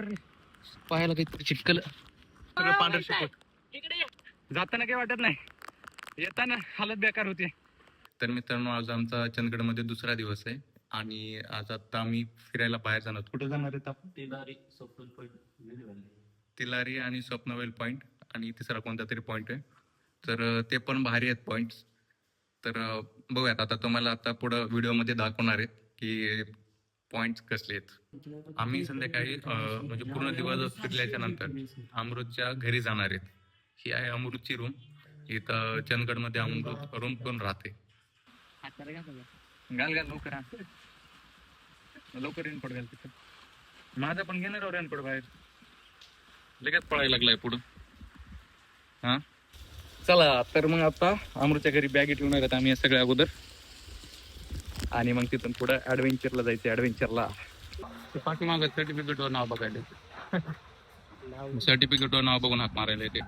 पाहायला काहीतरी चिटकल सगळं पांढर शिकवत. जाताना काही वाटत नाही, येताना हालत बेकार होते. तर मित्रांनो, आज आमचा चंदगडमध्ये दुसरा दिवस आहे आणि आज आता आम्ही फिरायला बाहेर जाणार. कुठे जाणार आहेत आपण? तिलारी आणि स्वप्नवेल पॉइंट आणि तिसरा कोणता तरी पॉइंट आहे. तर ते पण भारी आहेत पॉइंट्स. तर बघूयात आता, तुम्हाला आता पुढं व्हिडिओमध्ये दाखवणार आहेत की पॉइंट्स कसले आहेत. आम्ही संध्याकाळी म्हणजे पूर्ण दिवस फिरल्याच्या नंतर अमृतच्या घरी जाणार आहेत. ही आहे अमृतची रूम. इथं चंदगडमध्ये अमृत रूम पण राहते. घाल घाल लवकर, लवकर रेनकोट घाल. तिथं माझा पण घेणार रेनकोट बाहेर, लगेच पळायला लागलाय पुढं. हा चला, तर मग आता अमृतच्या घरी बॅगे ठेवणार आहेत आम्ही सगळ्या अगोदर, आणि मग तिथून पुढं ऍडव्हेंचरला जायचं. ऍडव्हेंचरला पाठीमागं सर्टिफिकेटवर नाव बघायला, सर्टिफिकेटवर नाव बघून हात मारायला येते.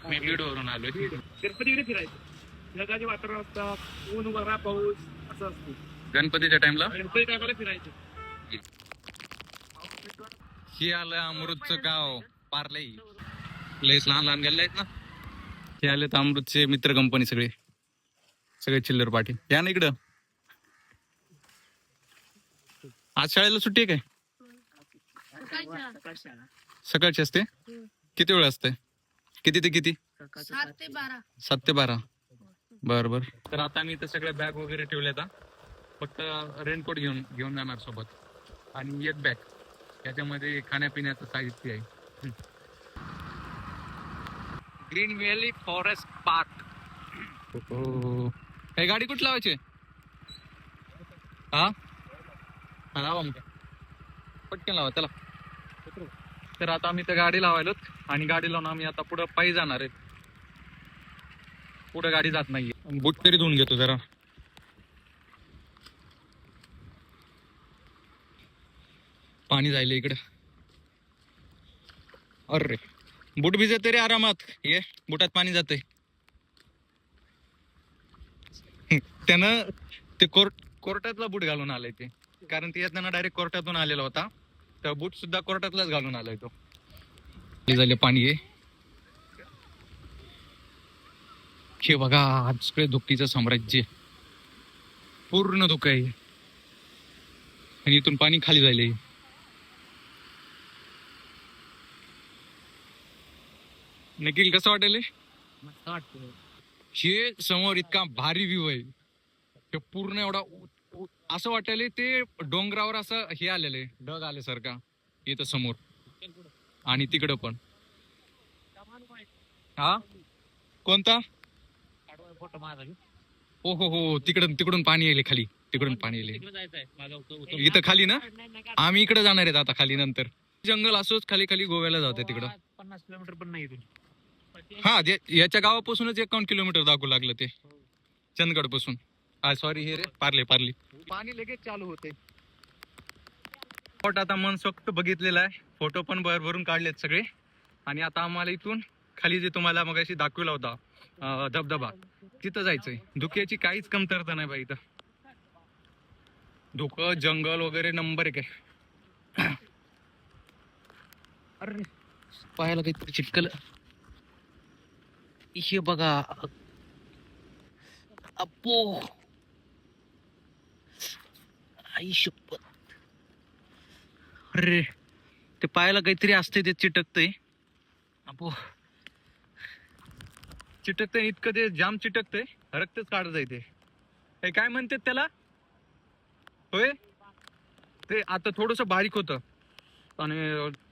मी बीडवरून आलोय. गणपतीकडे फिरायचं, जगाचे वातावरण असतात, ऊन वगैरे पाऊस असं असतं. गणपतीच्या टाइमला फिरायचं. हे आलं अमृतचं गाव पार्ले. लयच लहान लहान गेले आहेत ना. हे आले तर अमृतचे मित्र कंपनी, सगळे सगळे चिल्लर पाठी. या ना इकडं. आज शाळेला सुट्टी आहे काय? सकाळची असते. किती वेळ असते? किती ते किती? 7 ते 12. बरं बरं. तर आता मी इथं सगळ्या बॅग वगैरे ठेवल्या. फक्त रेनकोट घेऊन जाणार सोबत, आणि एक बॅग याच्यामध्ये खाण्यापिण्याचं साहित्य आहे. Green valley forest park. हे गाडी कुठं लावायची? हा लावा मग, पटकन लावा चला. तर आता आम्ही तर गाडी लावायलो, आणि गाडी लावून आम्ही आता पुढं पायी जाणार आहे. पुढं गाडी जात नाहीये. बूट तरी धुवून घेतो जरा. पाणी जायला इकडं. अरे बूट भिजत रे आरामात. ये बुटात पाणी जाते. त्यानं ते कोर्टातला बूट घालून आलाय ते, कारण ते येताना डायरेक्ट कोर्टातून आलेला होता. तर बूट सुद्धा कोर्टातलाच घालून आलाय तो. झाले पाणी हे बघा, आज धुकीचं साम्राज्य, पूर्ण धुकं आहे. आणि इथून पाणी खाली जायलंय. निखिल कसं वाटेल? हे समोर इतका भारी व्ह्यू आहे. ते पूर्ण एवढा असं वाटायला ते डोंगरावर असं हे आलेलं आहे, ढग आल्यासारखा इथं समोर, आणि तिकडं पण. हा कोणता? हो हो हो, तिकडून पाणी येईल खाली. तिकडून पाणी येईल इथं खाली ना. आम्ही इकडे जाणार आहेत आता खाली. नंतर जंगल असोच खाली खाली गोव्याला जाते तिकडं. 50 किलोमीटर पण नाही इथून. हा, याच्या गावापासूनच 51 किलोमीटर दाखवू लागलं ते चंदगड पासून. सॉरी, हे रे पार्ले. पाणी लगेच चालू होते. आता मनसोक्त बघितलेला आहे, फोटो पण भरून काढलेत सगळे. आणि आता आम्हाला इथून खाली जे तुम्हाला मगाशी दाखवला होता धबधबा, तिथं जायचंय. धुक्याची काहीच कमतरता नाही बाई. इथं धुकं जंगल वगैरे नंबर एक आहे. अरे पाहायला काहीतरी चिटकल. हे बघा अप्पो, आई शपथ. अरे ते पायाला काहीतरी असते, ते चिटकतंय. अप्पो, चिटकतंय इतकं, ते जाम चिटकतंय, रक्तच काढत जायते. हे काय म्हणतात त्याला? होय, ते आता थोडस बारीक होतं, आणि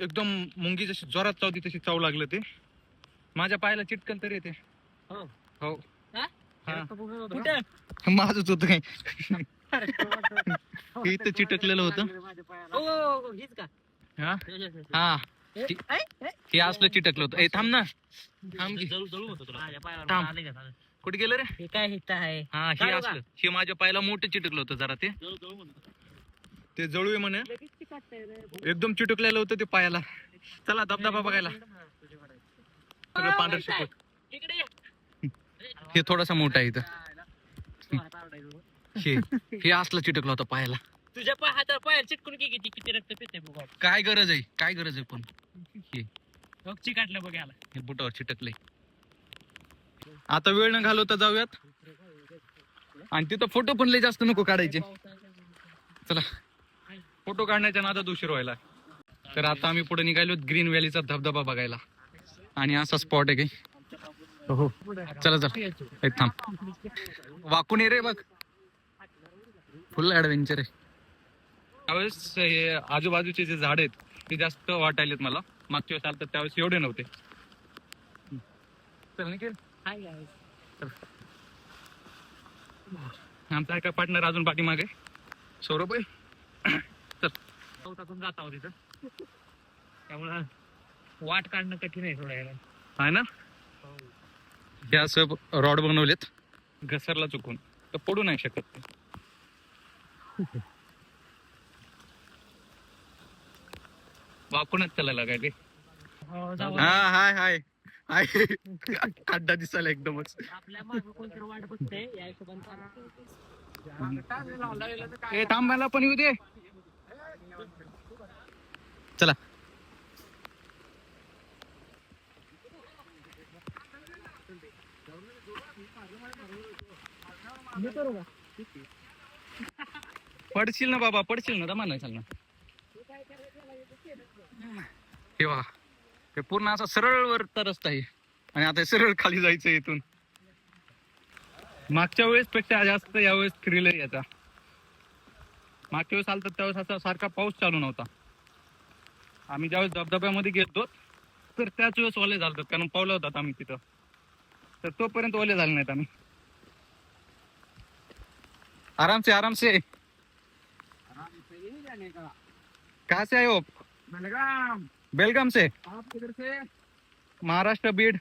एकदम मुंगी जशी जोरात चावती तशी चावू लागलं. ते माझ्या पायाला चिटकन तरी येते. हो माझच होत काय. इथं चिटकलेलं होतं. हा हे असलं चिटकलं होतं. थांब ना, कुठे गेलं रे? काय हा, हे असलं, हे माझ्या पायाला मोठं चिटकलं होतं जरा. ते जळू आहे म्हणे, एकदम चिटकलेलं होतं ते पायाला. चला धबधबा बघायला. सगळं पांढर शिकवत. हे थोडासा मोठा आहे इथं. हे असला चिटकला होता पायाला. तुझ्या हातावर पायाला चिटकून की किती रक्त पिते बघ. काय गरज आहे पण चिकाटलं बघ याला. हे बुटावर चिटकले. आता वेळ न घालवता जाऊयात. आणि तिथं फोटो पण लय जास्त नको काढायचे. चला फोटो काढण्याच्या नादात उशीर व्हायला. तर आता आम्ही पुढे निघालो ग्रीन व्हॅलीचा धबधबा बघायला. आणि असा स्पॉट आहे की हो चला चला थांब. वाकून ये रे बघ. फुल ऍडव्हेंचर आहे. त्यावेळेस हे आजूबाजूचे जे झाड आहेत ते जास्त वाटायलेत मला. मागच्या वेळेस आलं तर त्यावेळेस एवढे नव्हते. चल निखिल. आमचा एका पार्टनर अजून पाठीमागे सौरभ आहे. चल चौथातून जात आहोत तिथं. त्यामुळं वाट काढणं कठीण आहे थोडं याला. आहे ना. हे असं रॉड बनवलेत. घसरला चुकून तर पडू नाही शकत ते. वाकूनच चालायला काय ते. हा हाय हाय हाय. खड्डा दिसायला एकदमच. आपल्या मागे कोणतरी वाट बघते या हिशोबाने. हे थांबायला पण येऊ दे. चला पडशील ना बाबा पडशील ना. दमा नाही चाल ना. हे वा हे पूर्ण असा सरळ वरचा रस्ता आहे. आणि आता सरळ खाली जायचं इथून. मागच्या वेळेस पेक्षा जास्त यावेळेस थ्रिल आहे याचा. मागच्या वेळेस आलं तर त्यावेळेस असा सारखा पाऊस चालू नव्हता. आम्ही ज्यावेळेस धबधब्यामध्ये गेलो तर त्याच वेळेस ओले झालो कारण पावलं होतात आम्ही तिथं. तर तोपर्यंत ओले झाले नाहीत आम्ही. आराम से कहाँ से आए हो? बेलगाम से. आप किधर से? Maharashtra Beed.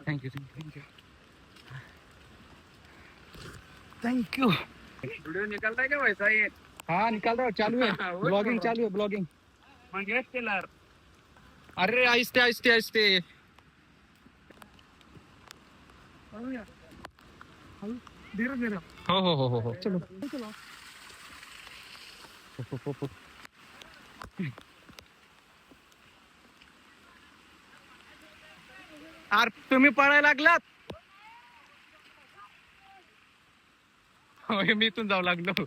Thank you thank you. Video निकलता है क्या वैसा ही? हाँ निकाल रहा हूँ. चालू है ब्लॉगिंग चालू है ब्लॉगिंग. मंगेश टेलर. अरे आहिस्ते आहिस्ते आहिस्ते. धीरे धीरे. हो हो हो हो हो चलो. अरे तुम्ही पळायला लागलात. होय मी इथून जाऊ लागलो.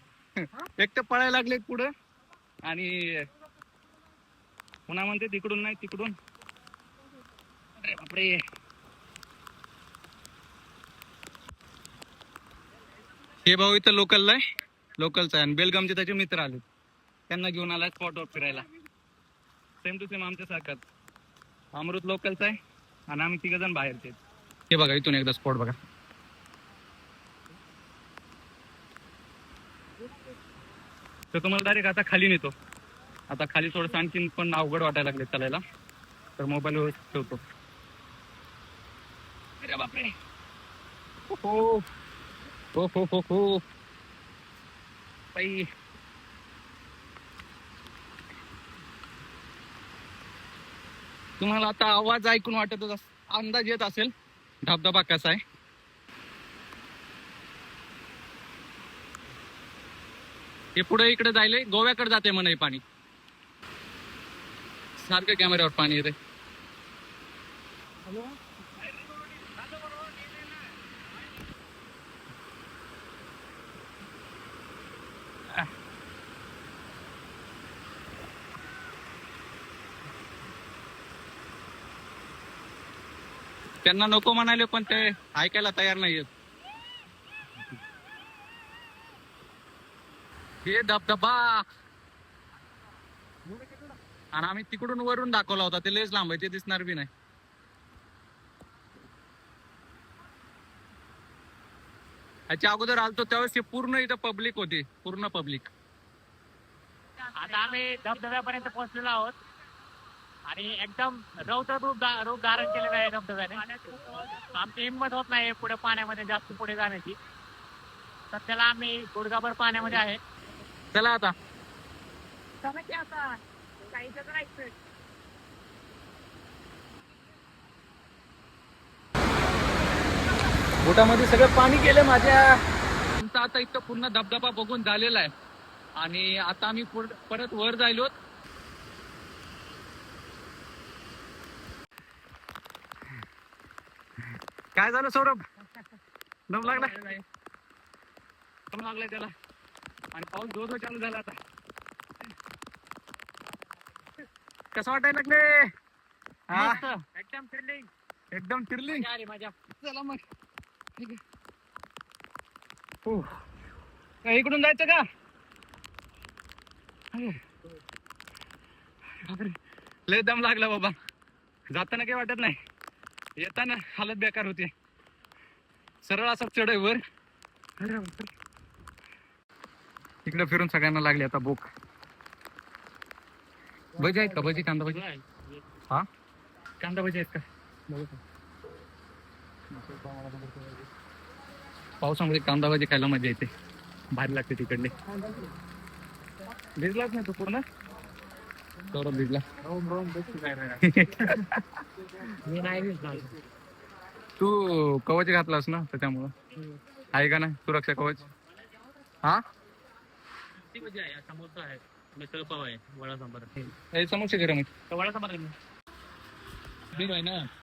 एक तर पळायला लागले पुढं आणि पुन्हा म्हणते तिकडून नाही तिकडून. अरे बापरे. हे भाऊ इथं लोकलला आहे. लोकलचा आहे आणि बेलगामचे त्याचे मित्र आले. त्यांना घेऊन आला स्पॉटवर फिरायला. सेम टू सेम आमच्या सारखाच. अमृत लोकलचा आहे आणि आम्ही 3 जण बाहेरचे. हे बघा इथून एकदा स्पॉट बघा. तर तुम्हाला डायरेक्ट आता खाली नेतो. आता खाली थोडंसं आणखीन पण अवघड वाटायला लागले चालायला. तर मोबाईल व्यवस्थित ठेवतो. अरे बापरे. हो हो हो हो हो बाई. तुम्हाला आता आवाज ऐकून वाटत अंदाज येत असेल धबधबा कसा आहे. हे पुढे इकडे जायले गोव्याकडे जाते म्हणे पाणी. सारखं कॅमेऱ्यावर पाणी येते. त्यांना नको म्हणाले पण ते ऐकायला तयार नाहीयेत. हे धबधबा आणि आम्ही तिकडून वरून दाखवला होता. ते लयच लांब आहे. ते दिसणार बी नाही. याच्या अगोदर आलतो त्यावेळेस हे पूर्ण इथं पब्लिक होती. पूर्ण पब्लिक. आता आम्ही धबधब्यापर्यंत पोहोचलेलो आहोत आणि एकदम रौद्र रूप धारण केलेलं आहे धबधब्याने. आमची हिंमत होत नाही पुढे पाण्यामध्ये जास्त पुढे जाण्याची. सध्याला आम्ही गुडघाभर पाण्यामध्ये आहे. चला आता बोटामध्ये सगळं पाणी गेलं माझ्या. आमचा आता इथं पूर्ण धबधबा बघून झालेला आहे आणि आता आम्ही परत वर जायलो. काय झालं सौरभ? दम लागला? दम लागलाय त्याला आणि पाऊस जोर चालू झाला आता. कसं वाटायला लागले? मस्त, एकदम थ्रिलिंग. एकदम थ्रिलिंग. मजा आली, मजा. चला मग. हो. काय इकडून जायचं का? बापरे, लय दम लागला बाबा. जाताना काही वाटत नाही, येताना हालत बेकार होते. सरळ असं चढ वर. इकडे फिरून सगळ्यांना लागली आता भूक. भजी आहेत का? भजी, कांदा भजी. हा, कांदा भजी आहेत का? पावसामध्ये कांदा भजी खायला मजा येते, भारी लागते तिकडले. भिजलाच नाही तू पूर्ण? सौरभ भिजला. मी नाही भिजलो. तू कवच घातलास ना त्याच्यामुळं. आहे का ना सुरक्षा कवच? हा, भजी आहे, समोसा आहे, मिसळ पाव आहे, वडा सांबार. हे समोसे गरम आहेत. वडा सांबार आहे ना.